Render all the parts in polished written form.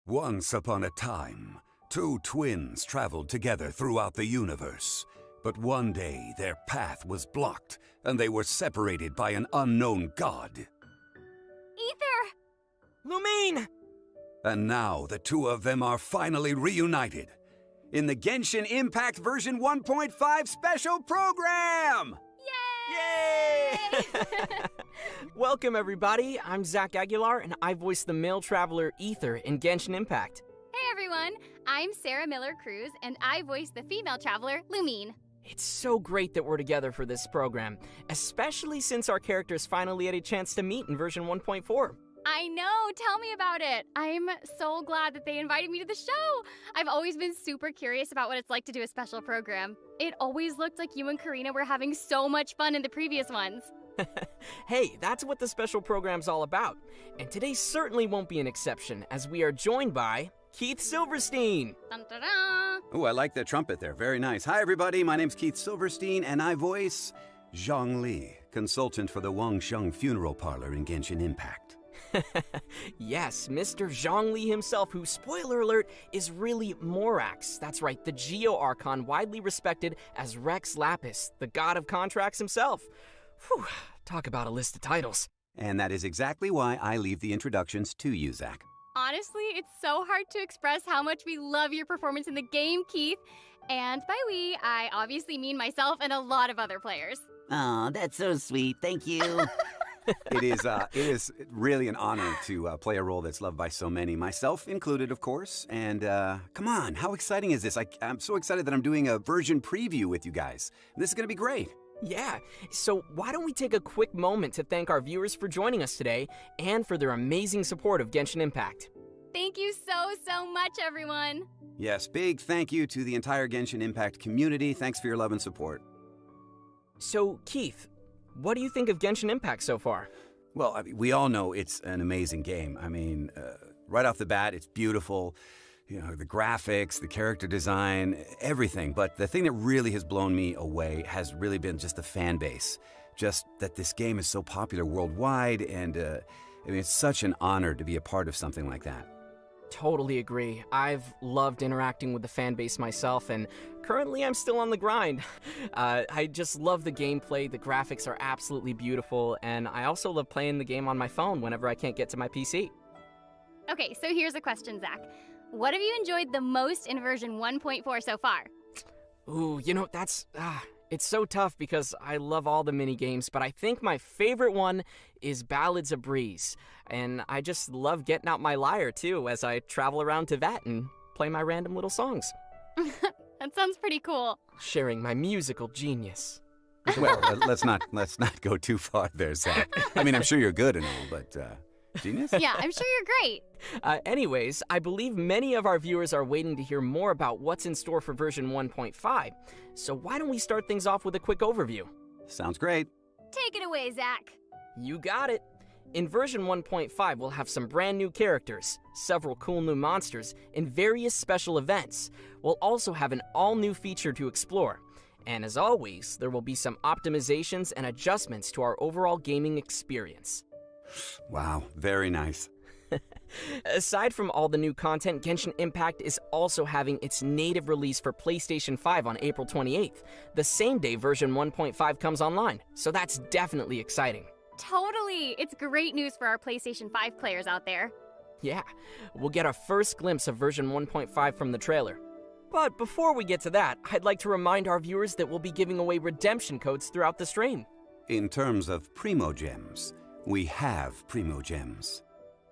Once upon a time, two twins traveled together throughout the universe. But one day, their path was blocked, and they were separated by an unknown god. Ether! Lumine! And now, the two of them are finally reunited in the Genshin Impact version 1.5 special program! Yay! Welcome, everybody. I'm Zach Aguilar, and I voice the male traveler Ether in Genshin Impact. Hey, everyone. I'm Sarah Miller-Cruz, and I voice the female traveler, Lumine. It's so great that we're together for this program, especially since our characters finally had a chance to meet in version 1.4. I know! Tell me about it! I'm so glad that they invited me to the show! I've always been super curious about what it's like to do a special program. It always looked like you and Karina were having so much fun in the previous ones. Hey, that's what the special program's all about. And today certainly won't be an exception, as we are joined by Keith Silverstein. Dun-da-da! Oh, I like the trumpet there. Very nice. Hi, everybody. My name's Keith Silverstein, and I voice Zhang Li, consultant for the Wangsheng Funeral Parlor in Genshin Impact. Yes, Mr. Zhang Li himself, who, spoiler alert, is really Morax. That's right, the Geo-Archon widely respected as Rex Lapis, the god of contracts himself. Whew, talk about a list of titles. And that is exactly why I leave the introductions to you, Zach. Honestly, it's so hard to express how much we love your performance in the game, Keith. And by we, I obviously mean myself and a lot of other players. Oh, that's so sweet. Thank you. It is really an honor to play a role that's loved by so many, myself included, of course. And come on, how exciting is this? I'm so excited that I'm doing a version preview with you guys. This is going to be great. Yeah, so why don't we take a quick moment to thank our viewers for joining us today and for their amazing support of Genshin Impact. Thank you so much, everyone. Yes, big thank you to the entire Genshin Impact community. Thanks for your love and support. So, Keith, what do you think of Genshin Impact so far? Well, I mean, we all know it's an amazing game. I mean, right off the bat, it's beautiful. You know, the graphics, the character design, everything. But the thing that really has blown me away has really been just the fan base. Just that this game is so popular worldwide, and I mean, it's such an honor to be a part of something like that. Totally agree. I've loved interacting with the fan base myself, and currently I'm still on the grind. I just love the gameplay, the graphics are absolutely beautiful, and I also love playing the game on my phone whenever I can't get to my PC. Okay, so here's a question, Zach. What have you enjoyed the most in version 1.4 so far? Ooh, you know, it's so tough because I love all the mini-games, but I think my favorite one is Ballads of Breeze. And I just love getting out my lyre, too, as I travel around Teyvat and play my random little songs. That sounds pretty cool. Sharing my musical genius. Well, let's not go too far there, Zach. I mean, I'm sure you're good and all, but genius? Yeah, I'm sure you're great. Anyways, I believe many of our viewers are waiting to hear more about what's in store for version 1.5. So why don't we start things off with a quick overview? Sounds great. Take it away, Zach. You got it. In version 1.5, we'll have some brand new characters, several cool new monsters, and various special events. We'll also have an all-new feature to explore. And as always, there will be some optimizations and adjustments to our overall gaming experience. Wow, very nice. Aside from all the new content, Genshin Impact is also having its native release for PlayStation 5 on April 28th, the same day version 1.5 comes online, so that's definitely exciting. Totally! It's great news for our PlayStation 5 players out there. Yeah, we'll get a first glimpse of version 1.5 from the trailer. But before we get to that, I'd like to remind our viewers that we'll be giving away redemption codes throughout the stream. In terms of Primo Gems, we have Primo Gems.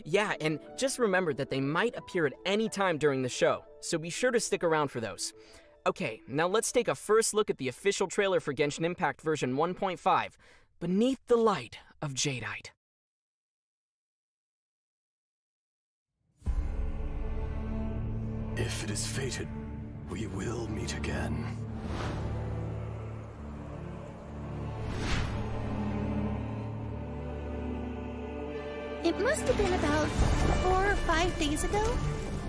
Yeah, and just remember that they might appear at any time during the show, so be sure to stick around for those. Okay, now let's take a first look at the official trailer for Genshin Impact version 1.5, Beneath the Light of Jadeite. If it is fated, we will meet again. It must have been about 4 or 5 days ago.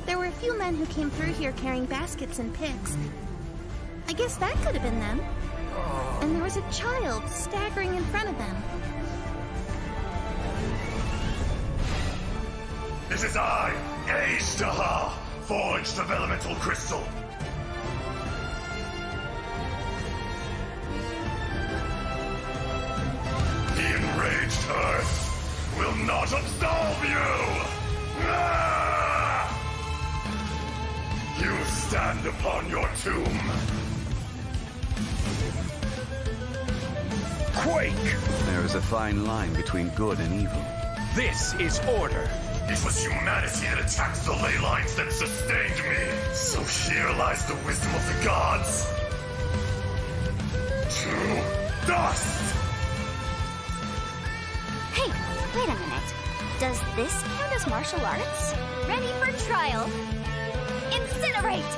There were a few men who came through here carrying baskets and picks. I guess that could have been them. And there was a child staggering in front of them. It is I, Ashtaha, forged of elemental crystal. The enraged earth will not absolve you! Ah! You stand upon your tomb. Quake! There is a fine line between good and evil. This is order. It was humanity that attacked the ley lines that sustained me. So here lies the wisdom of the gods. To dust! Hey, wait a minute. Does this count as martial arts? Ready for trial! Incinerate!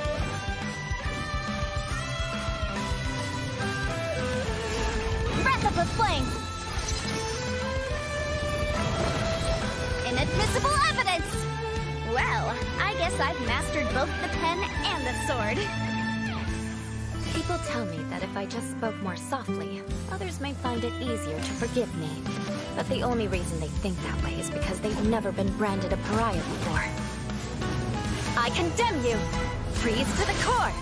Breath of the flame! Inadmissible evidence! Well, I guess I've mastered both the pen and the sword. People tell me that if I just spoke more softly, others may find it easier to forgive me. But the only reason they think that way is because they've never been branded a pariah before. I condemn you! Freeze to the core!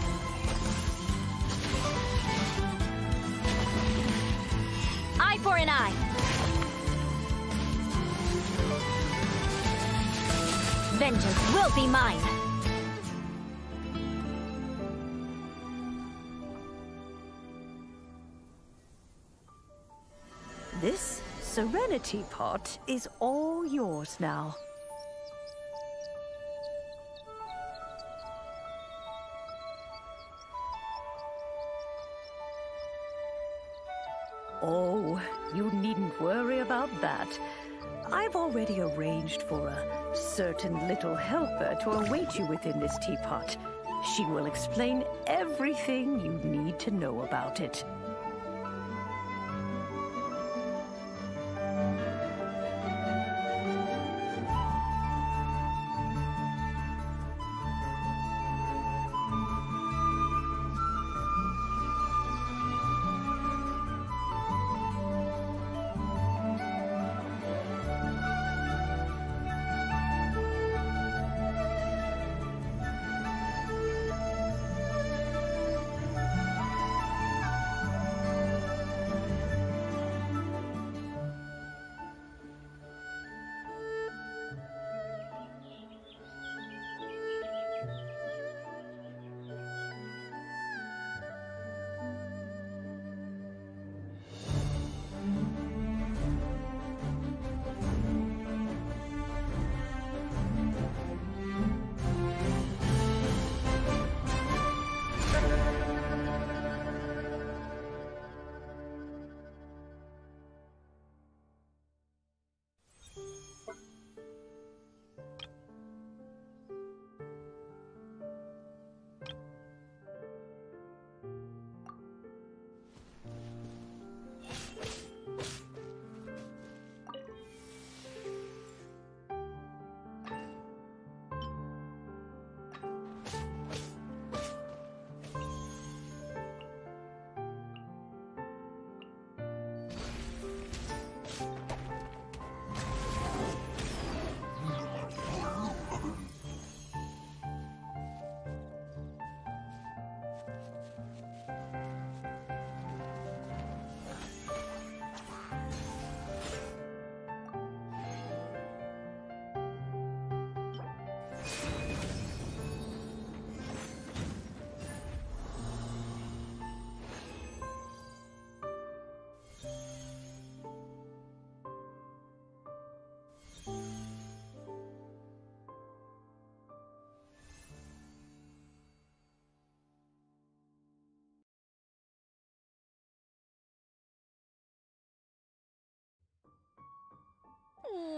Eye for an eye! Vengeance will be mine! This Serenity Pot is all yours now. Oh, you needn't worry about that. I've already arranged for a certain little helper to await you within this teapot. She will explain everything you need to know about it.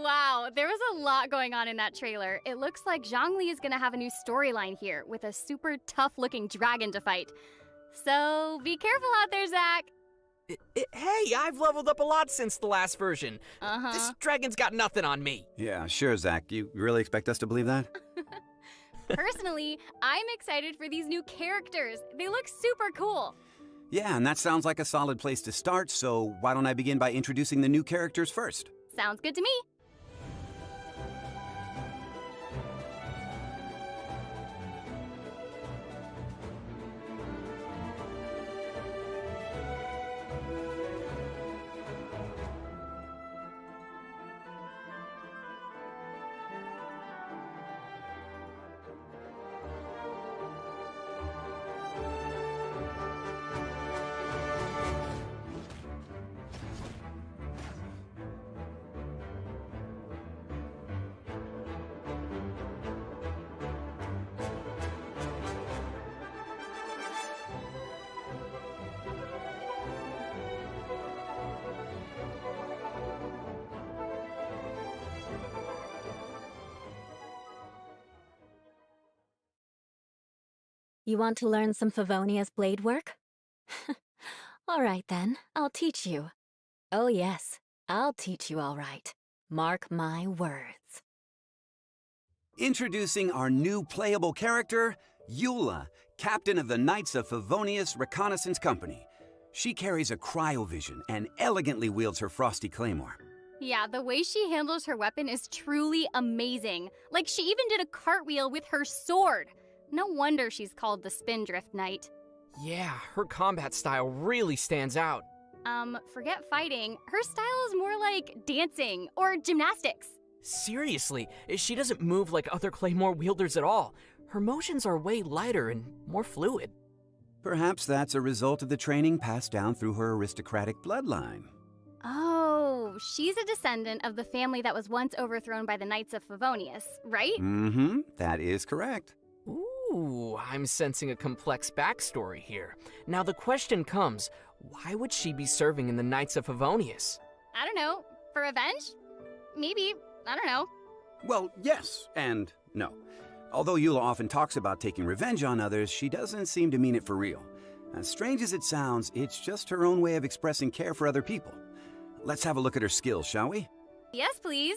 Wow, there was a lot going on in that trailer. It looks like Zhongli is gonna have a new storyline here with a super tough-looking dragon to fight. So be careful out there, Zach. Hey, I've leveled up a lot since the last version. Uh-huh. This dragon's got nothing on me. Yeah, sure, Zach. You really expect us to believe that? Personally, I'm excited for these new characters. They look super cool. Yeah, and that sounds like a solid place to start, so why don't I begin by introducing the new characters first? Sounds good to me. You want to learn some Favonia's blade work? All right then, I'll teach you. Oh yes, I'll teach you all right. Mark my words. Introducing our new playable character, Eula, captain of the Knights of Favonius Reconnaissance Company. She carries a cryovision and elegantly wields her frosty claymore. Yeah, the way she handles her weapon is truly amazing. Like, she even did a cartwheel with her sword. No wonder she's called the Spindrift Knight. Yeah, her combat style really stands out. Forget fighting. Her style is more like dancing or gymnastics. Seriously, she doesn't move like other claymore wielders at all. Her motions are way lighter and more fluid. Perhaps that's a result of the training passed down through her aristocratic bloodline. Oh, she's a descendant of the family that was once overthrown by the Knights of Favonius, right? Mm-hmm, that is correct. Ooh, I'm sensing a complex backstory here. Now the question comes, why would she be serving in the Knights of Favonius? I don't know. For revenge? Maybe. I don't know. Well, yes and no. Although Eula often talks about taking revenge on others, she doesn't seem to mean it for real. As strange as it sounds, it's just her own way of expressing care for other people. Let's have a look at her skills, shall we? Yes, please.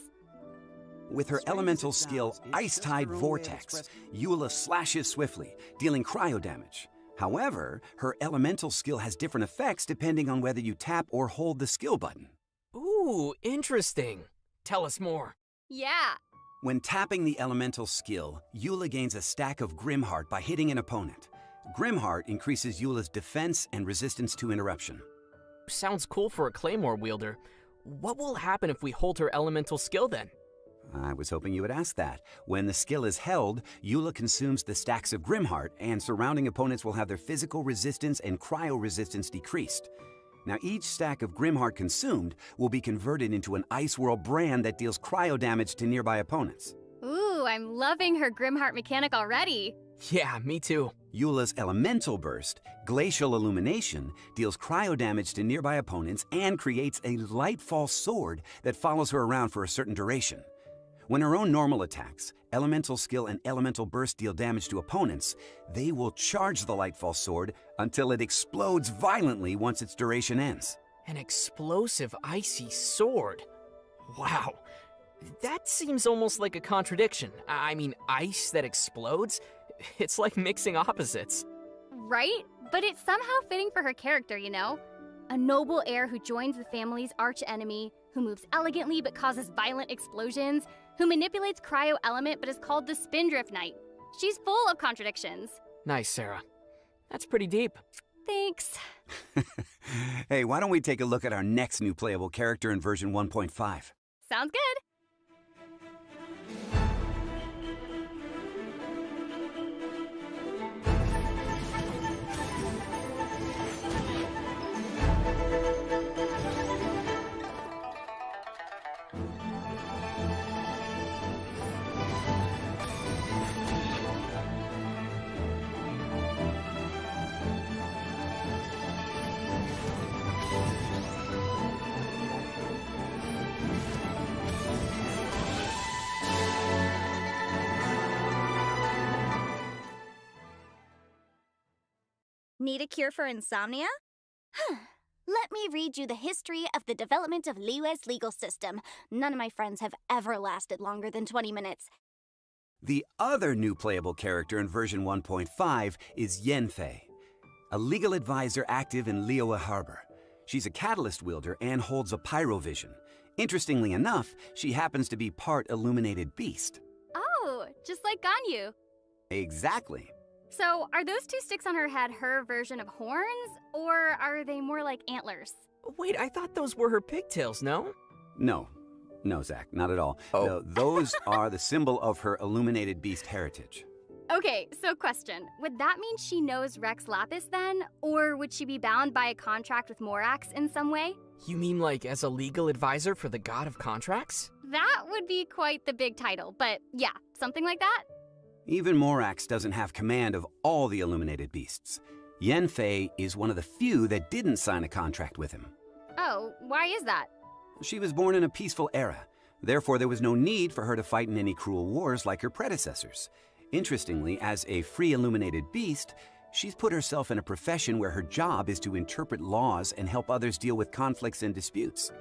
With her elemental skill, Ice Tide Vortex, Eula slashes swiftly, dealing cryo damage. However, her elemental skill has different effects depending on whether you tap or hold the skill button. Ooh, interesting. Tell us more. Yeah. When tapping the elemental skill, Eula gains a stack of Grimheart by hitting an opponent. Grimheart increases Eula's defense and resistance to interruption. Sounds cool for a claymore wielder. What will happen if we hold her elemental skill then? I was hoping you would ask that. When the skill is held, Eula consumes the stacks of Grimheart, and surrounding opponents will have their physical resistance and cryo resistance decreased. Now, each stack of Grimheart consumed will be converted into an Ice World brand that deals cryo damage to nearby opponents. Ooh, I'm loving her Grimheart mechanic already. Yeah, me too. Eula's Elemental Burst, Glacial Illumination, deals cryo damage to nearby opponents and creates a Lightfall sword that follows her around for a certain duration. When her own normal attacks, Elemental Skill and Elemental Burst deal damage to opponents, they will charge the Lightfall sword until it explodes violently once its duration ends. An explosive icy sword. Wow. That seems almost like a contradiction. I mean, ice that explodes? It's like mixing opposites. Right? But it's somehow fitting for her character, you know? A noble heir who joins the family's arch-enemy, who moves elegantly but causes violent explosions, who manipulates cryo element but is called the Spindrift Knight. She's full of contradictions. Nice, Sarah. That's pretty deep. Thanks. Hey, why don't we take a look at our next new playable character in version 1.5? Sounds good. Need a cure for insomnia? Let me read you the history of the development of Liyue's legal system. None of my friends have ever lasted longer than 20 minutes. The other new playable character in version 1.5 is Yanfei, a legal advisor active in Liyue Harbor. She's a catalyst wielder and holds a pyrovision. Interestingly enough, she happens to be part illuminated beast. Oh, just like Ganyu. Exactly. So, are those two sticks on her head her version of horns, or are they more like antlers? Wait, I thought those were her pigtails, no? No, Zach, not at all. Oh. No, those are the symbol of her illuminated beast heritage. Okay, so question. Would that mean she knows Rex Lapis then? Or would she be bound by a contract with Morax in some way? You mean like as a legal advisor for the god of contracts? That would be quite the big title, but yeah, something like that? Even Morax doesn't have command of all the illuminated beasts. Yanfei is one of the few that didn't sign a contract with him. Oh, why is that? She was born in a peaceful era. Therefore, there was no need for her to fight in any cruel wars like her predecessors. Interestingly, as a free illuminated beast, she's put herself in a profession where her job is to interpret laws and help others deal with conflicts and disputes.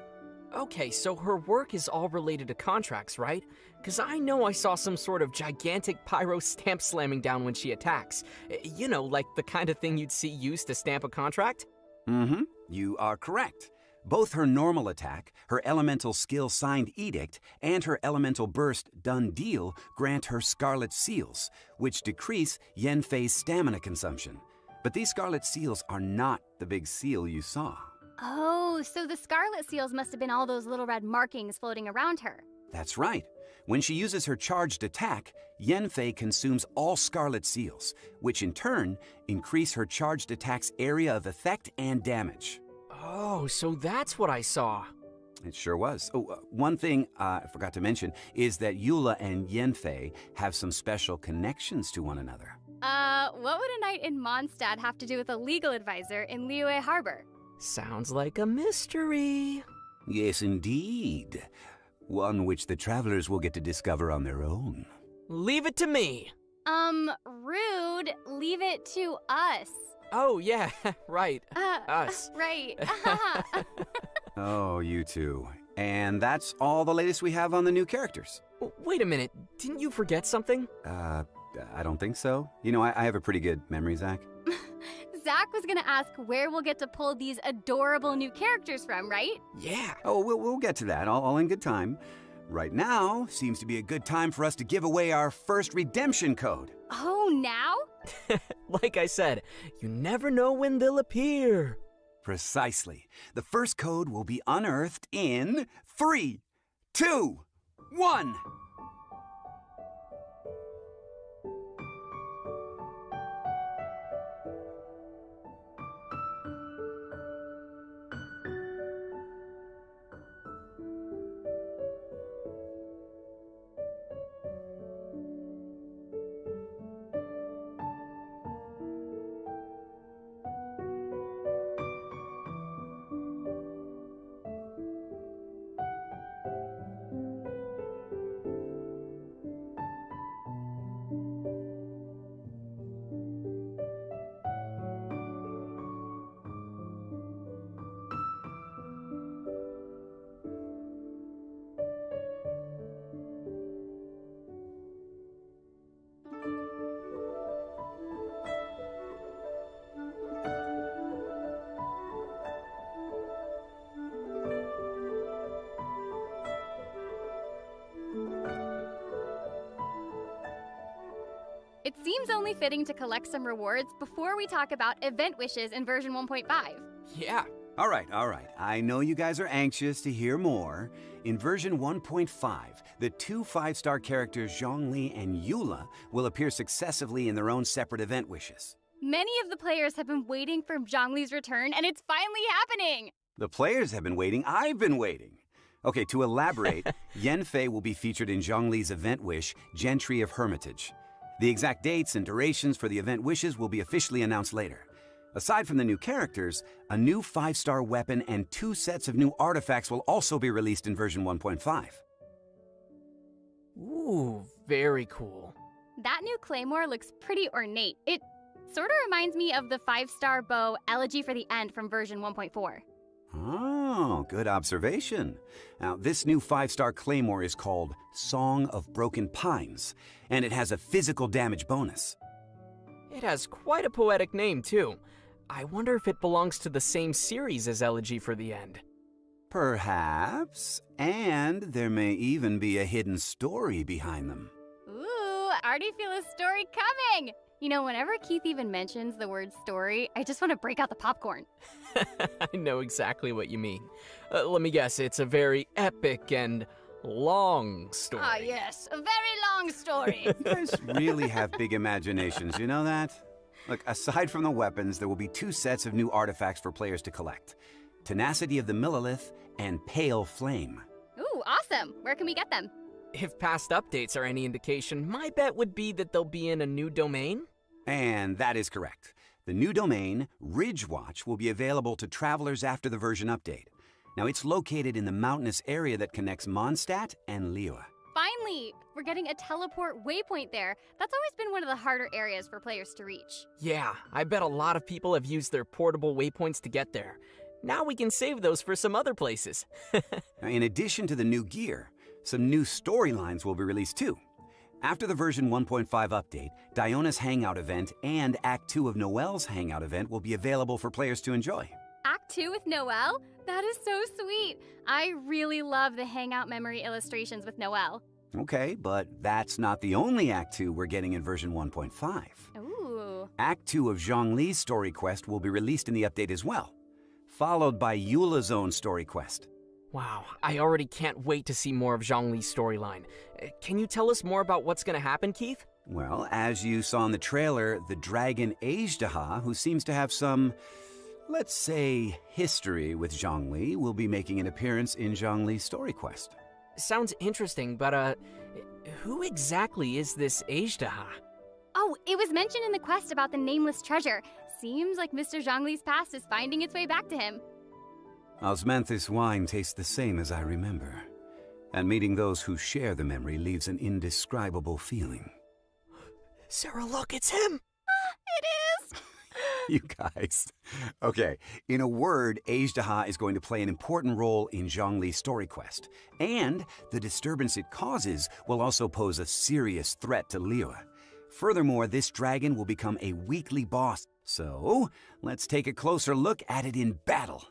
Okay, so her work is all related to contracts, right? Because I know I saw some sort of gigantic pyro stamp slamming down when she attacks. You know, like the kind of thing you'd see used to stamp a contract? Mm-hmm. You are correct. Both her normal attack, her elemental skill signed edict, and her elemental burst done deal grant her scarlet seals, which decrease Yanfei's stamina consumption. But these scarlet seals are not the big seal you saw. Oh, so the scarlet seals must have been all those little red markings floating around her. That's right. When she uses her charged attack, Yanfei consumes all scarlet seals, which in turn increase her charged attack's area of effect and damage. Oh, so that's what I saw. It sure was. Oh, one thing I forgot to mention is that Eula and Yanfei have some special connections to one another. What would a night in Mondstadt have to do with a legal advisor in Liyue Harbor? Sounds like a mystery. Yes, indeed. One which the travelers will get to discover on their own. Leave it to me. Rude. Leave it to us. Oh, yeah, right. Us. Right. Oh, you two. And that's all the latest we have on the new characters. Wait a minute. Didn't you forget something? I don't think so. You know, I have a pretty good memory, Zach. Zach was gonna ask where we'll get to pull these adorable new characters from, right? Yeah. Oh, we'll get to that, all in good time. Right now seems to be a good time for us to give away our first redemption code. Oh, now? Like I said, you never know when they'll appear. Precisely. The first code will be unearthed in 3, 2, 1. It seems only fitting to collect some rewards before we talk about event wishes in version 1.5. Yeah. All right. I know you guys are anxious to hear more. In version 1.5, the two 5-star characters Zhongli and Eula will appear successively in their own separate event wishes. Many of the players have been waiting for Zhongli's return, and it's finally happening! The players have been waiting. I've been waiting. Okay, to elaborate, Yanfei will be featured in Zhongli's event wish, Gentry of Hermitage. The exact dates and durations for the event wishes will be officially announced later. Aside from the new characters, a new 5-star weapon and 2 sets of new artifacts will also be released in version 1.5. Ooh, very cool. That new claymore looks pretty ornate. It Sort of reminds me of the 5-star bow Elegy for the End from version 1.4. Oh, good observation. Now, this new 5-star claymore is called Song of Broken Pines, and it has a physical damage bonus. It has quite a poetic name, too. I wonder if it belongs to the same series as Elegy for the End. Perhaps. And there may even be a hidden story behind them. Ooh, I already feel a story coming! You know, whenever Keith even mentions the word story, I just want to break out the popcorn. I know exactly what you mean. Let me guess, it's a very epic and long story. Ah, yes, a very long story. You guys really have big imaginations, you know that? Look, aside from the weapons, there will be 2 sets of new artifacts for players to collect. Tenacity of the Millilith and Pale Flame. Ooh, awesome! Where can we get them? If past updates are any indication, my bet would be that they'll be in a new domain. And that is correct. The new domain, Ridgewatch, will be available to travelers after the version update. Now, it's located in the mountainous area that connects Mondstadt and Liyue. Finally! We're getting a teleport waypoint there. That's always been one of the harder areas for players to reach. Yeah, I bet a lot of people have used their portable waypoints to get there. Now we can save those for some other places. Now, in addition to the new gear, some new storylines will be released too. After the version 1.5 update, Diona's Hangout event and Act 2 of Noelle's Hangout event will be available for players to enjoy. Act 2 with Noelle? That is so sweet. I really love the Hangout memory illustrations with Noelle. Okay, but that's not the only Act 2 we're getting in version 1.5. Ooh. Act 2 of Zhongli's story quest will be released in the update as well, followed by Eula's own story quest. Wow, I already can't wait to see more of Zhongli's storyline. Can you tell us more about what's gonna happen, Keith? Well, as you saw in the trailer, the dragon Ajdaha, who seems to have some, let's say, history with Zhongli, will be making an appearance in Zhongli's story quest. Sounds interesting, but who exactly is this Ajdaha? Oh, it was mentioned in the quest about the nameless treasure. Seems like Mr. Zhongli's past is finding its way back to him. Osmanthus wine tastes the same as I remember, and meeting those who share the memory leaves an indescribable feeling. Sarah, look, it's him! It is! You guys. Okay, in a word, Ajdaha is going to play an important role in Zhongli's story quest, and the disturbance it causes will also pose a serious threat to Liyue. Furthermore, this dragon will become a weekly boss, so let's take a closer look at it in battle.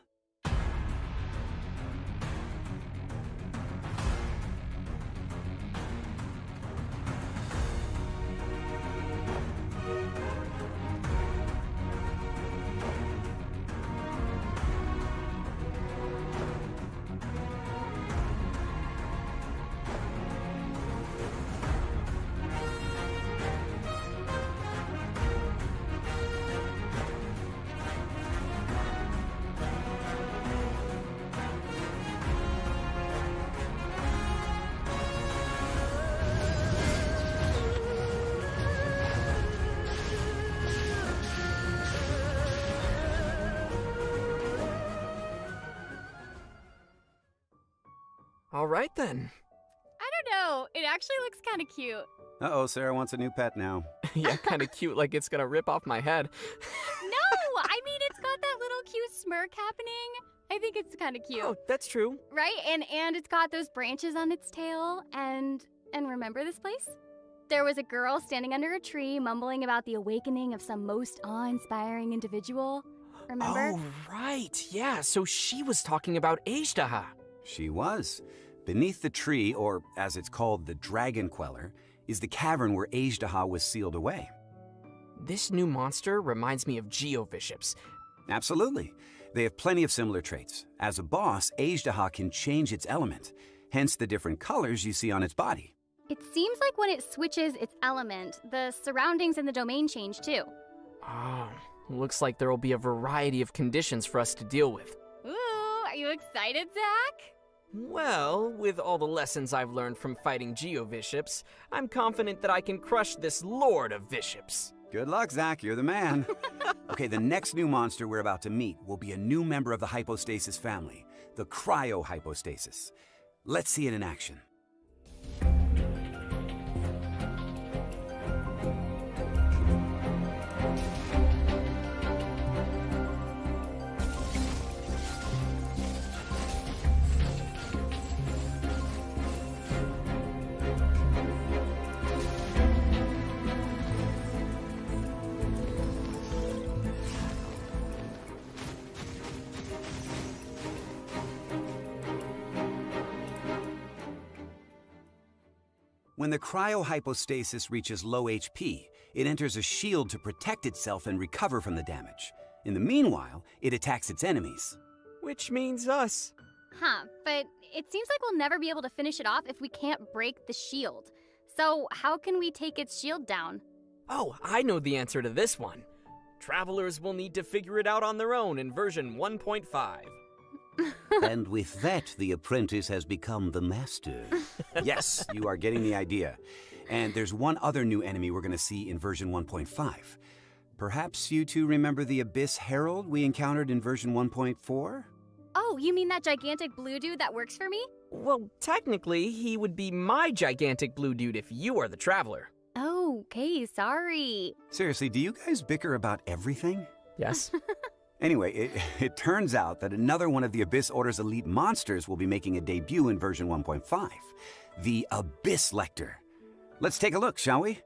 All right, then. I don't know. It actually looks kind of cute. Uh-oh, Sarah wants a new pet now. Yeah, kind of cute, like it's gonna rip off my head. No! I mean, it's got that little cute smirk happening. I think it's kind of cute. Oh, that's true. Right? And it's got those branches on its tail. And remember this place? There was a girl standing under a tree mumbling about the awakening of some most awe-inspiring individual. Remember? Oh, right. Yeah, so she was talking about Ajdaha. She was. Beneath the tree, or as it's called, the Dragon Queller, is the cavern where Ajdaha was sealed away. This new monster reminds me of Geoviships. Absolutely. They have plenty of similar traits. As a boss, Ajdaha can change its element, hence the different colors you see on its body. It seems like when it switches its element, the surroundings in the domain change too. Oh, looks like there will be a variety of conditions for us to deal with. Ooh, are you excited, Zach? Well, with all the lessons I've learned from fighting Geoviships, I'm confident that I can crush this Lord of Viships. Good luck, Zach. You're the man. Okay, the next new monster we're about to meet will be a new member of the Hypostasis family, the Cryo-Hypostasis. Let's see it in action. When the cryohypostasis reaches low HP, it enters a shield to protect itself and recover from the damage. In the meanwhile, it attacks its enemies. Which means us. Huh, but it seems like we'll never be able to finish it off if we can't break the shield. So how can we take its shield down? Oh, I know the answer to this one. Travelers will need to figure it out on their own in version 1.5. And with that, the apprentice has become the master. Yes, you are getting the idea. And there's one other new enemy we're going to see in version 1.5. Perhaps you two remember the Abyss Herald we encountered in version 1.4? Oh, you mean that gigantic blue dude that works for me? Well, technically, he would be my gigantic blue dude if you are the traveler. Oh, okay, sorry. Seriously, do you guys bicker about everything? Yes. Anyway, it turns out that another one of the Abyss Order's elite monsters will be making a debut in version 1.5, the Abyss Lecter. Let's take a look, shall we?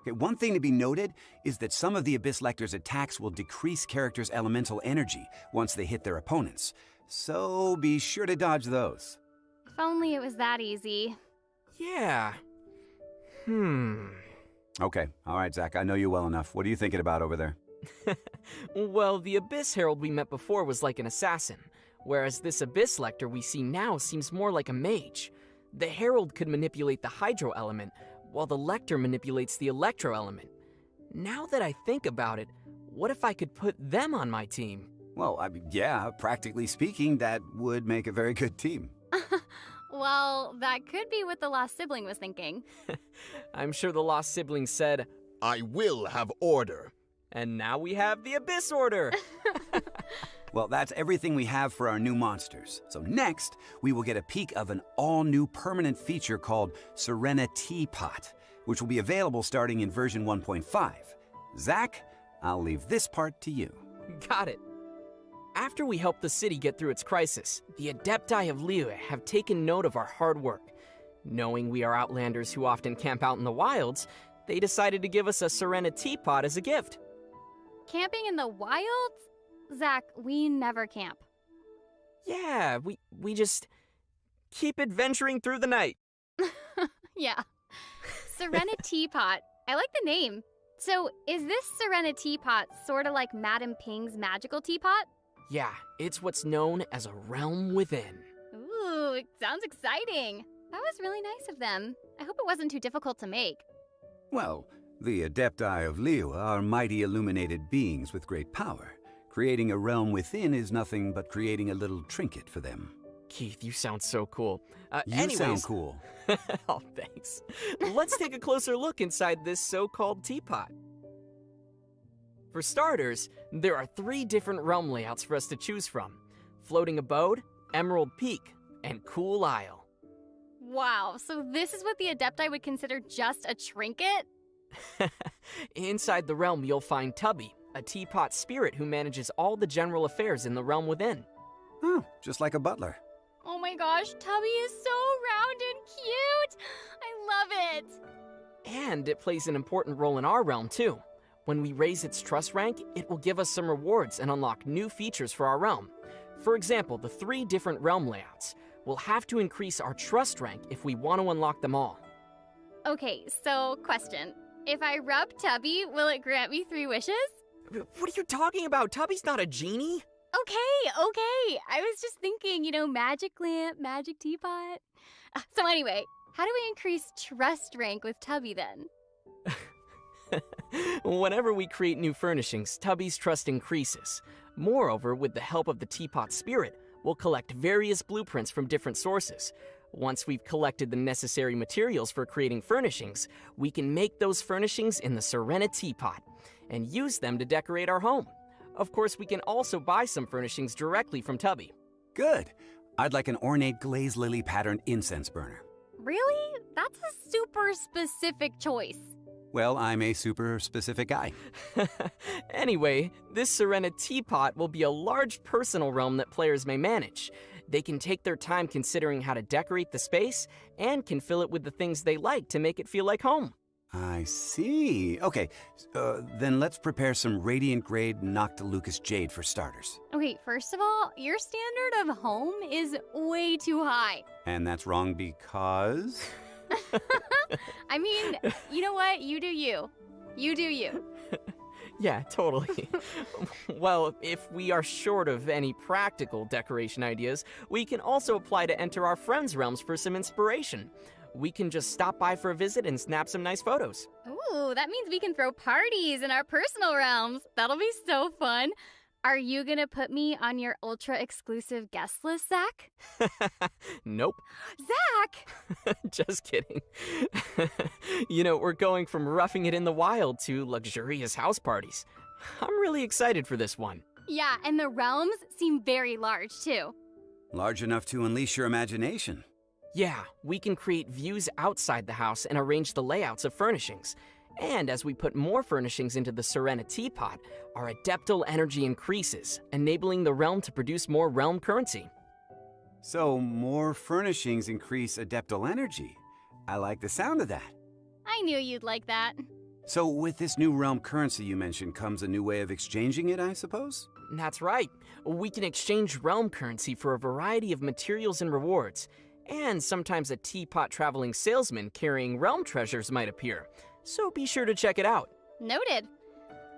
Okay, one thing to be noted is that some of the Abyss Lecter's attacks will decrease characters' elemental energy once they hit their opponents, so be sure to dodge those. If only it was that easy. Yeah. Okay, all right, Zach, I know you well enough. What are you thinking about over there? Well, the Abyss Herald we met before was like an assassin, whereas this Abyss Lecter we see now seems more like a mage. The Herald could manipulate the Hydro element, while the Lecter manipulates the Electro element. Now that I think about it, what if I could put them on my team? Well, I mean, yeah, practically speaking, that would make a very good team. Well, that could be what the lost sibling was thinking. I'm sure the lost sibling said, I will have order. and now we have the Abyss Order. Well, that's everything we have for our new monsters. So next, we will get a peek of an all-new permanent feature called Serena Teapot, which will be available starting in version 1.5. Zach, I'll leave this part to you. Got it. After we help the city get through its crisis, the Adepti of Liyue have taken note of our hard work. Knowing we are Outlanders who often camp out in the wilds, they decided to give us a Serena Teapot as a gift. Camping in the wilds? Zach, we never camp. Yeah, we just keep adventuring through the night. Yeah. Serena Teapot. I like the name. So, is this Serena Teapot sort of like Madame Ping's magical teapot? Yeah, it's what's known as a realm within. Ooh, it sounds exciting. That was really nice of them. I hope it wasn't too difficult to make. Well, the Adepti of Liyue are mighty illuminated beings with great power. Creating a realm within is nothing but creating a little trinket for them. Keith, you sound so cool. You sound cool. Oh, thanks. Let's take a closer look inside this so-called teapot. For starters, there are 3 different realm layouts for us to choose from: Floating Abode, Emerald Peak, and Cool Isle. Wow, so this is what the Adepti would consider just a trinket? Inside the realm, you'll find Tubby, a teapot spirit who manages all the general affairs in the realm within. Oh, just like a butler. Oh my gosh, Tubby is so round and cute! I love it! And it plays an important role in our realm, too. When we raise its trust rank, it will give us some rewards and unlock new features for our realm. For example, the 3 different realm layouts. We'll have to increase our trust rank if we want to unlock them all. Okay, so question. If I rub Tubby, will it grant me 3 wishes? What are you talking about? Tubby's not a genie. Okay. I was just thinking, magic lamp, magic teapot. So anyway, how do we increase trust rank with Tubby then? Whenever we create new furnishings, Tubby's trust increases. Moreover, with the help of the teapot spirit, we'll collect various blueprints from different sources. Once we've collected the necessary materials for creating furnishings, we can make those furnishings in the Serena Teapot and use them to decorate our home. Of course, we can also buy some furnishings directly from Tubby. Good. I'd like an ornate glazed lily patterned incense burner. Really? That's a super specific choice. Well, I'm a super specific guy. Anyway, this Serena Teapot will be a large personal realm that players may manage. They can take their time considering how to decorate the space and can fill it with the things they like to make it feel like home. I see. Okay, then let's prepare some Radiant Grade Noctilucus Jade for starters. Okay, first of all, your standard of home is way too high. And that's wrong because... I mean, you know what? You do you. You do you. Yeah, totally. Well, if we are short of any practical decoration ideas, we can also apply to enter our friends' realms for some inspiration. We can just stop by for a visit and snap some nice photos. Ooh, that means we can throw parties in our personal realms. That'll be so fun. Are you gonna put me on your ultra-exclusive guest list, Zach? Nope. Zach! Just kidding. You know, we're going from roughing it in the wild to luxurious house parties. I'm really excited for this one. Yeah, and the realms seem very large, too. Large enough to unleash your imagination. Yeah, we can create views outside the house and arrange the layouts of furnishings. And as we put more furnishings into the Serena Teapot, our adeptal energy increases, enabling the realm to produce more realm currency. So more furnishings increase adeptal energy. I like the sound of that. I knew you'd like that. So with this new realm currency you mentioned comes a new way of exchanging it, I suppose? That's right. We can exchange realm currency for a variety of materials and rewards. And sometimes a teapot traveling salesman carrying realm treasures might appear. So be sure to check it out. Noted.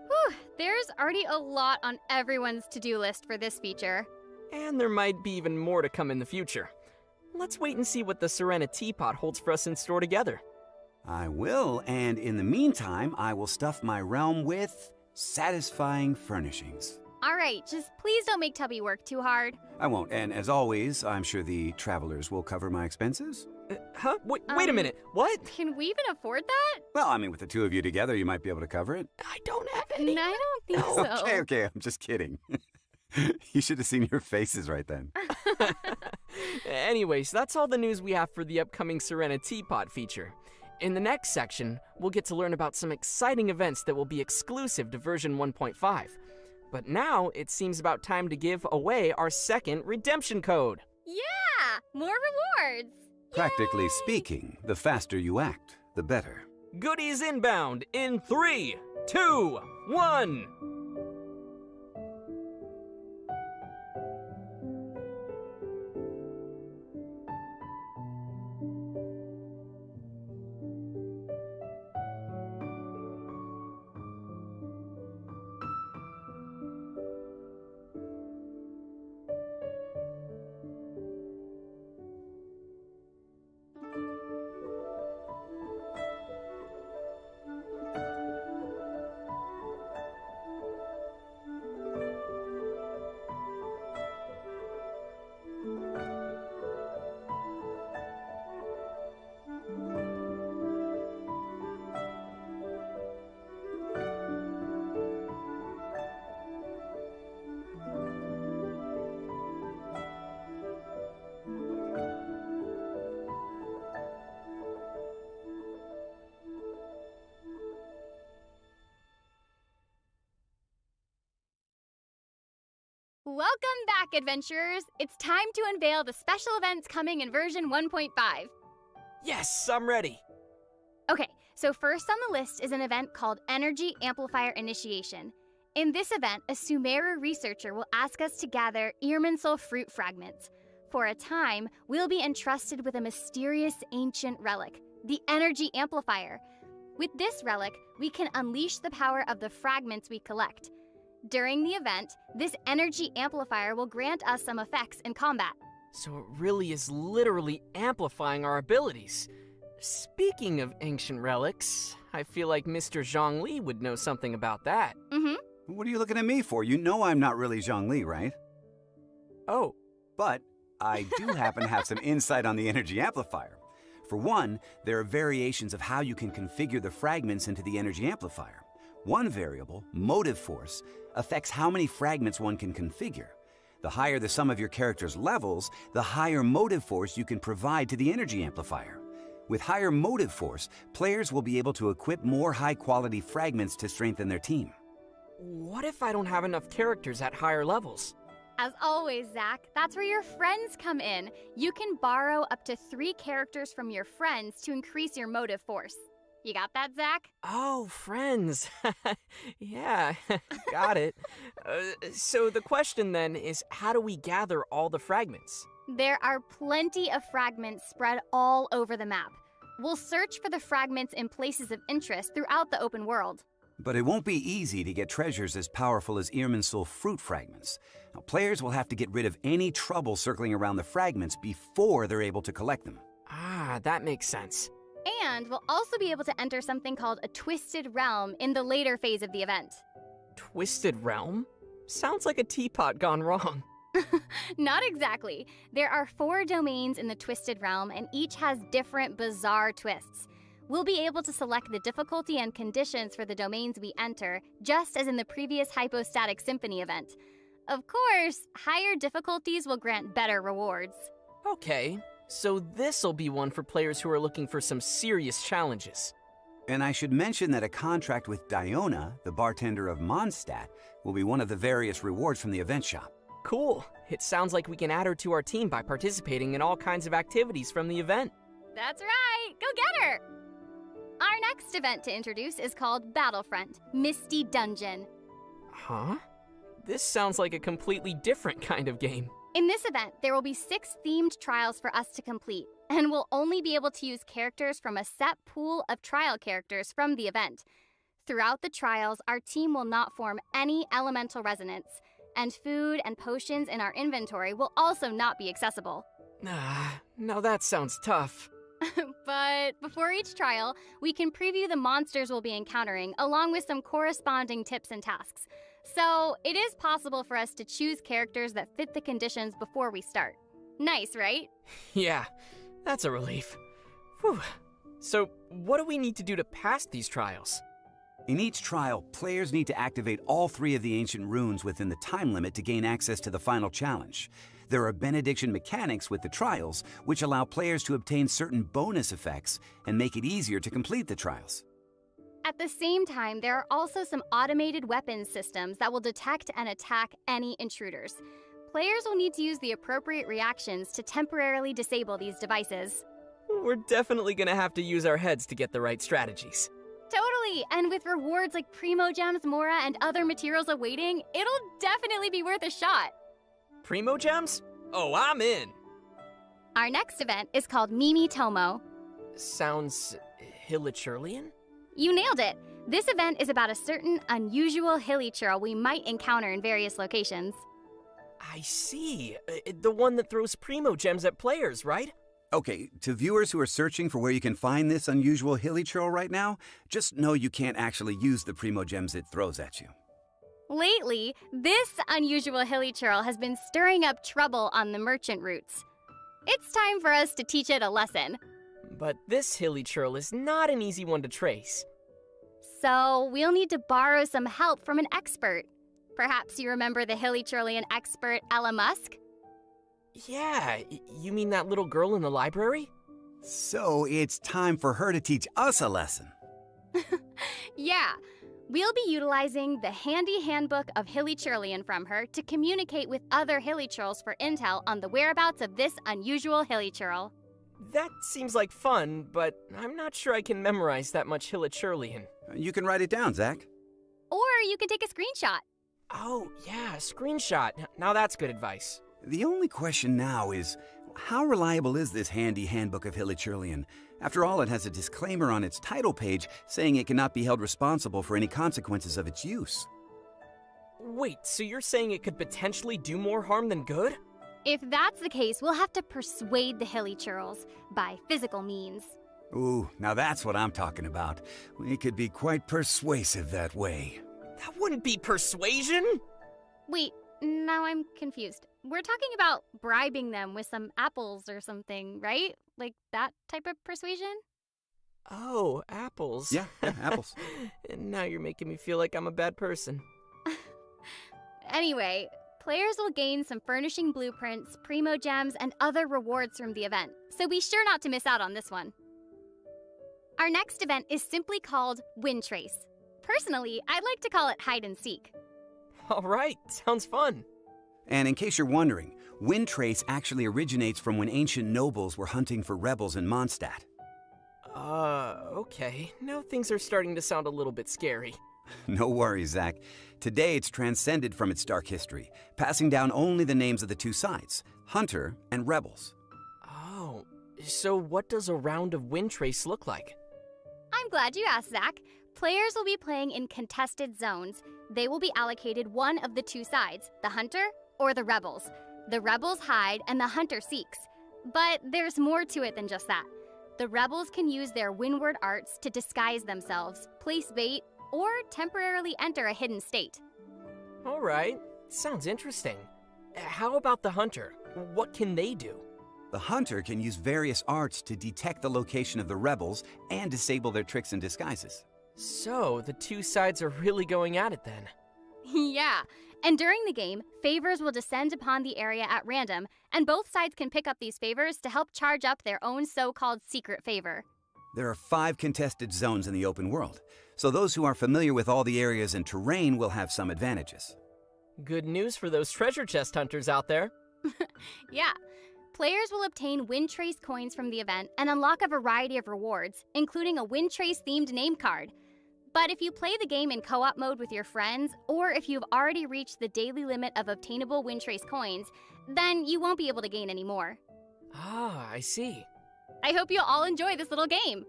Whew, there's already a lot on everyone's to-do list for this feature. And there might be even more to come in the future. Let's wait and see what the Serena Teapot holds for us in store together. I will, and in the meantime, I will stuff my realm with satisfying furnishings. All right, just please don't make Tubby work too hard. I won't, and as always, I'm sure the travelers will cover my expenses. Huh? Wait a minute. What? Can we even afford that? Well, I mean, with the two of you together, you might be able to cover it. I don't have any. I don't think so. Okay, I'm just kidding. You should have seen your faces right then. Anyways, that's all the news we have for the upcoming Serena Teapot feature. In the next section, we'll get to learn about some exciting events that will be exclusive to version 1.5. But now, it seems about time to give away our second redemption code. Yeah! More rewards! Practically Yay! speaking, the faster you act, the better. Goodies inbound in 3, 2, 1. Welcome back, adventurers! It's time to unveil the special events coming in version 1.5. Yes, I'm ready. Okay, so first on the list is an event called Energy Amplifier Initiation. In this event, a Sumeru researcher will ask us to gather Irminsul fruit fragments. For a time, we'll be entrusted with a mysterious ancient relic, the Energy Amplifier. With this relic, we can unleash the power of the fragments we collect. During the event, this energy amplifier will grant us some effects in combat. So it really is literally amplifying our abilities. Speaking of ancient relics, I feel like Mr. Zhongli would know something about that. Mm-hmm. What are you looking at me for? You know I'm not really Zhongli, right? Oh. But I do happen to have some insight on the energy amplifier. For one, there are variations of how you can configure the fragments into the energy amplifier. One variable, motive force, affects how many fragments one can configure. The higher the sum of your character's levels, the higher motive force you can provide to the energy amplifier. With higher motive force, players will be able to equip more high-quality fragments to strengthen their team. What if I don't have enough characters at higher levels? As always, Zach, that's where your friends come in. You can borrow up to 3 characters from your friends to increase your motive force. You got that, Zach? Oh, friends. Yeah, got it. So the question then is, how do we gather all the fragments? There are plenty of fragments spread all over the map. We'll search for the fragments in places of interest throughout the open world. But it won't be easy to get treasures as powerful as Irminsul fruit fragments. Now, players will have to get rid of any trouble circling around the fragments before they're able to collect them. Ah, that makes sense. And we'll also be able to enter something called a Twisted Realm in the later phase of the event. Twisted Realm? Sounds like a teapot gone wrong. Not exactly. There are 4 domains in the Twisted Realm, and each has different bizarre twists. We'll be able to select the difficulty and conditions for the domains we enter, just as in the previous Hypostatic Symphony event. Of course, higher difficulties will grant better rewards. Okay, so this'll be one for players who are looking for some serious challenges. And I should mention that a contract with Diona, the bartender of Mondstadt, will be one of the various rewards from the event shop. Cool. It sounds like we can add her to our team by participating in all kinds of activities from the event. That's right! Go get her! Our next event to introduce is called Battlefront, Misty Dungeon. Huh? This sounds like a completely different kind of game. In this event, there will be 6 themed trials for us to complete, and we'll only be able to use characters from a set pool of trial characters from the event. Throughout the trials, our team will not form any elemental resonance, and food and potions in our inventory will also not be accessible. Now that sounds tough. But before each trial, we can preview the monsters we'll be encountering, along with some corresponding tips and tasks. So it is possible for us to choose characters that fit the conditions before we start. Nice, right? Yeah, that's a relief. Whew. So, what do we need to do to pass these trials? In each trial, players need to activate all 3 of the ancient runes within the time limit to gain access to the final challenge. There are benediction mechanics with the trials, which allow players to obtain certain bonus effects and make it easier to complete the trials. At the same time, there are also some automated weapons systems that will detect and attack any intruders. Players will need to use the appropriate reactions to temporarily disable these devices. We're definitely gonna have to use our heads to get the right strategies. Totally! And with rewards like Primo Gems, Mora, and other materials awaiting, it'll definitely be worth a shot. Primo Gems? Oh, I'm in! Our next event is called Mimi Tomo. Sounds Hilichurlian? You nailed it! This event is about a certain unusual hilly churl we might encounter in various locations. I see. The one that throws Primo Gems at players, right? Okay, to viewers who are searching for where you can find this unusual hilly churl right now, just know you can't actually use the Primo Gems it throws at you. Lately, this unusual hilly churl has been stirring up trouble on the merchant routes. It's time for us to teach it a lesson. But this Hilichurl is not an easy one to trace. So we'll need to borrow some help from an expert. Perhaps you remember the Hilichurlian expert Ella Musk? Yeah, you mean that little girl in the library? So it's time for her to teach us a lesson. Yeah. We'll be utilizing the handy handbook of Hilichurlian from her to communicate with other Hilichurls for intel on the whereabouts of this unusual Hilichurl. That seems like fun, but I'm not sure I can memorize that much Hilichurlian. You can write it down, Zach. Or you can take a screenshot. Oh, yeah, screenshot. Now that's good advice. The only question now is, how reliable is this handy handbook of Hilichurlian? After all, it has a disclaimer on its title page saying it cannot be held responsible for any consequences of its use. Wait, so you're saying it could potentially do more harm than good? If that's the case, we'll have to persuade the Hilichurls by physical means. Ooh, now that's what I'm talking about. We could be quite persuasive that way. That wouldn't be persuasion! Wait, now I'm confused. We're talking about bribing them with some apples or something, right? Like that type of persuasion? Oh, apples. Yeah, apples. And now you're making me feel like I'm a bad person. Anyway, players will gain some furnishing blueprints, Primo Gems, and other rewards from the event, so be sure not to miss out on this one. Our next event is simply called Wind Trace. Personally, I'd like to call it hide and seek. All right, sounds fun. And in case you're wondering, Wind Trace actually originates from when ancient nobles were hunting for rebels in Mondstadt. Okay. Now things are starting to sound a little bit scary. No worries, Zach. Today it's transcended from its dark history, passing down only the names of the two sides, Hunter and Rebels. Oh, so what does a round of Wind Trace look like? I'm glad you asked, Zach. Players will be playing in contested zones. They will be allocated one of the two sides, the Hunter or the Rebels. The Rebels hide and the Hunter seeks. But there's more to it than just that. The Rebels can use their windward arts to disguise themselves, place bait, or temporarily enter a hidden state. All right, sounds interesting. How about the Hunter? What can they do? The Hunter can use various arts to detect the location of the Rebels and disable their tricks and disguises. So, the two sides are really going at it then. Yeah, and during the game, favors will descend upon the area at random, and both sides can pick up these favors to help charge up their own so-called secret favor. There are 5 contested zones in the open world, so those who are familiar with all the areas and terrain will have some advantages. Good news for those treasure chest hunters out there. Yeah. Players will obtain Wind Trace coins from the event and unlock a variety of rewards, including a Wind Trace-themed name card. But if you play the game in co-op mode with your friends, or if you've already reached the daily limit of obtainable Wind Trace coins, then you won't be able to gain any more. Ah, I see. I hope you'll all enjoy this little game.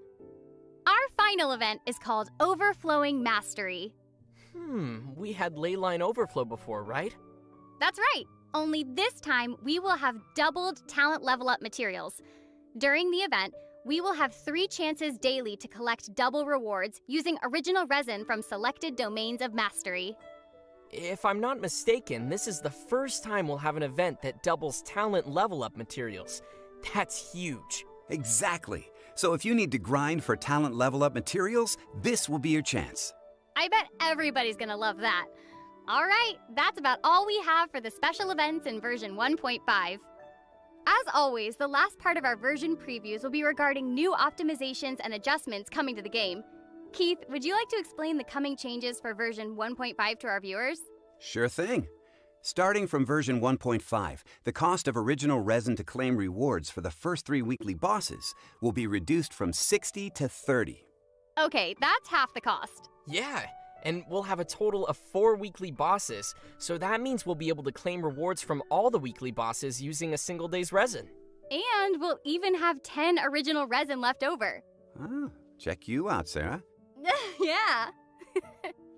Our final event is called Overflowing Mastery. We had Leyline Overflow before, right? That's right. Only this time, we will have doubled talent level up materials. During the event, we will have 3 chances daily to collect double rewards using original resin from selected domains of mastery. If I'm not mistaken, this is the first time we'll have an event that doubles talent level up materials. That's huge. Exactly. So if you need to grind for talent level up materials, this will be your chance. I bet everybody's gonna love that. All right, that's about all we have for the special events in version 1.5. As always, the last part of our version previews will be regarding new optimizations and adjustments coming to the game. Keith, would you like to explain the coming changes for version 1.5 to our viewers? Sure thing. Starting from version 1.5, the cost of original resin to claim rewards for the first 3 weekly bosses will be reduced from 60 to 30. Okay, that's half the cost. Yeah, and we'll have a total of 4 weekly bosses, so that means we'll be able to claim rewards from all the weekly bosses using a single day's resin. And we'll even have 10 original resin left over. Oh, check you out, Sarah. Yeah.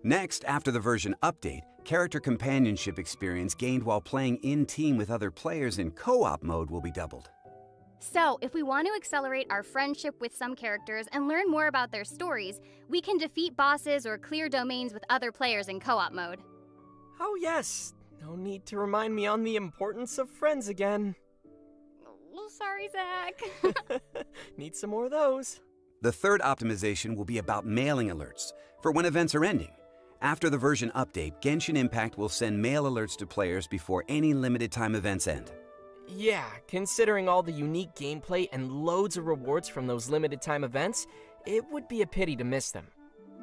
Next, after the version update, character companionship experience gained while playing in-team with other players in co-op mode will be doubled. So, if we want to accelerate our friendship with some characters and learn more about their stories, we can defeat bosses or clear domains with other players in co-op mode. Oh yes, no need to remind me on the importance of friends again. Oh, sorry, Zach. Need some more of those. The third optimization will be about mailing alerts for when events are ending. After the version update, Genshin Impact will send mail alerts to players before any limited time events end. Yeah, considering all the unique gameplay and loads of rewards from those limited time events, it would be a pity to miss them.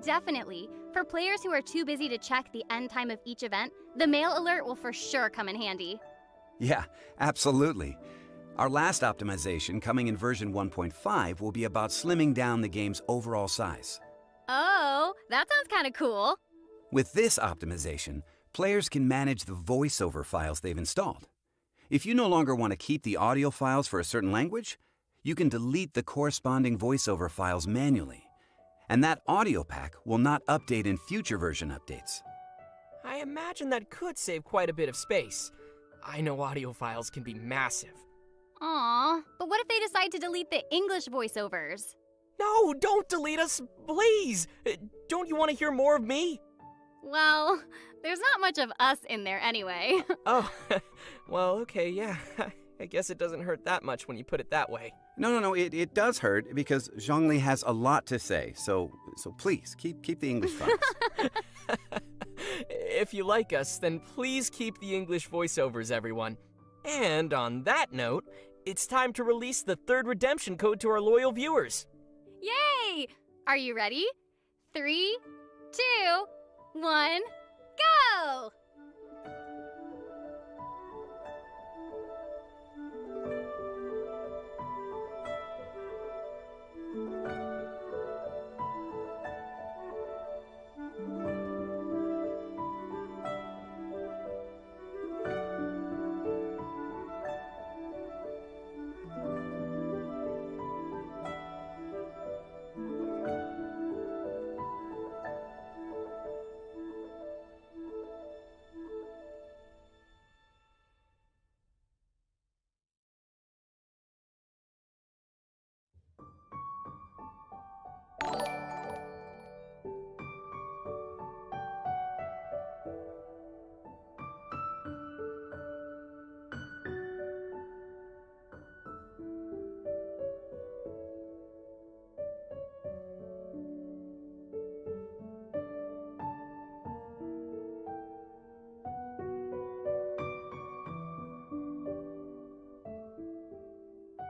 Definitely. For players who are too busy to check the end time of each event, the mail alert will for sure come in handy. Yeah, absolutely. Our last optimization, coming in version 1.5, will be about slimming down the game's overall size. Oh, that sounds kind of cool. With this optimization, players can manage the voiceover files they've installed. If you no longer want to keep the audio files for a certain language, you can delete the corresponding voiceover files manually. And that audio pack will not update in future version updates. I imagine that could save quite a bit of space. I know audio files can be massive. Aw, but what if they decide to delete the English voiceovers? No, don't delete us, please! Don't you want to hear more of me? Well, there's not much of us in there anyway. Oh, well, okay, yeah. I guess it doesn't hurt that much when you put it that way. No, it does hurt because Zhongli has a lot to say, so please, keep the English files. If you like us, then please keep the English voiceovers, everyone. And on that note, it's time to release the 3rd redemption code to our loyal viewers. Yay! Are you ready? 3, 2, 1, go!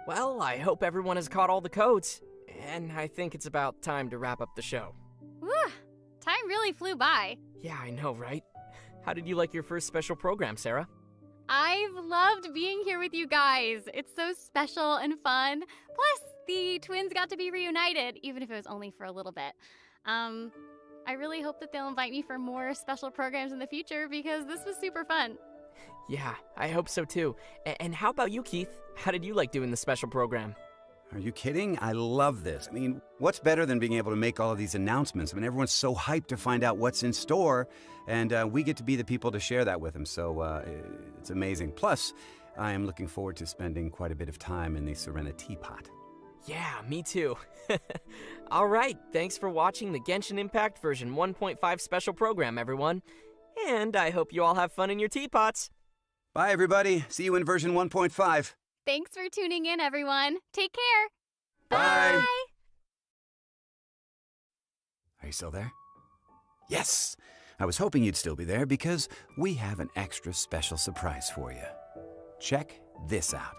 Well, I hope everyone has caught all the codes. And I think it's about time to wrap up the show. Whew, time really flew by. Yeah, I know, right? How did you like your first special program, Sarah? I've loved being here with you guys. It's so special and fun. Plus, the twins got to be reunited, even if it was only for a little bit. I really hope that they'll invite me for more special programs in the future because this was super fun. Yeah, I hope so too. And how about you, Keith? How did you like doing the special program? Are you kidding? I love this. I mean, what's better than being able to make all of these announcements? I mean, everyone's so hyped to find out what's in store, and we get to be the people to share that with them, so it's amazing. Plus, I am looking forward to spending quite a bit of time in the Serena Teapot. Yeah, me too. All right, thanks for watching the Genshin Impact version 1.5 special program, everyone. And I hope you all have fun in your teapots. Bye, everybody. See you in version 1.5. Thanks for tuning in, everyone. Take care. Bye. Bye. Are you still there? Yes! I was hoping you'd still be there because we have an extra special surprise for you. Check this out.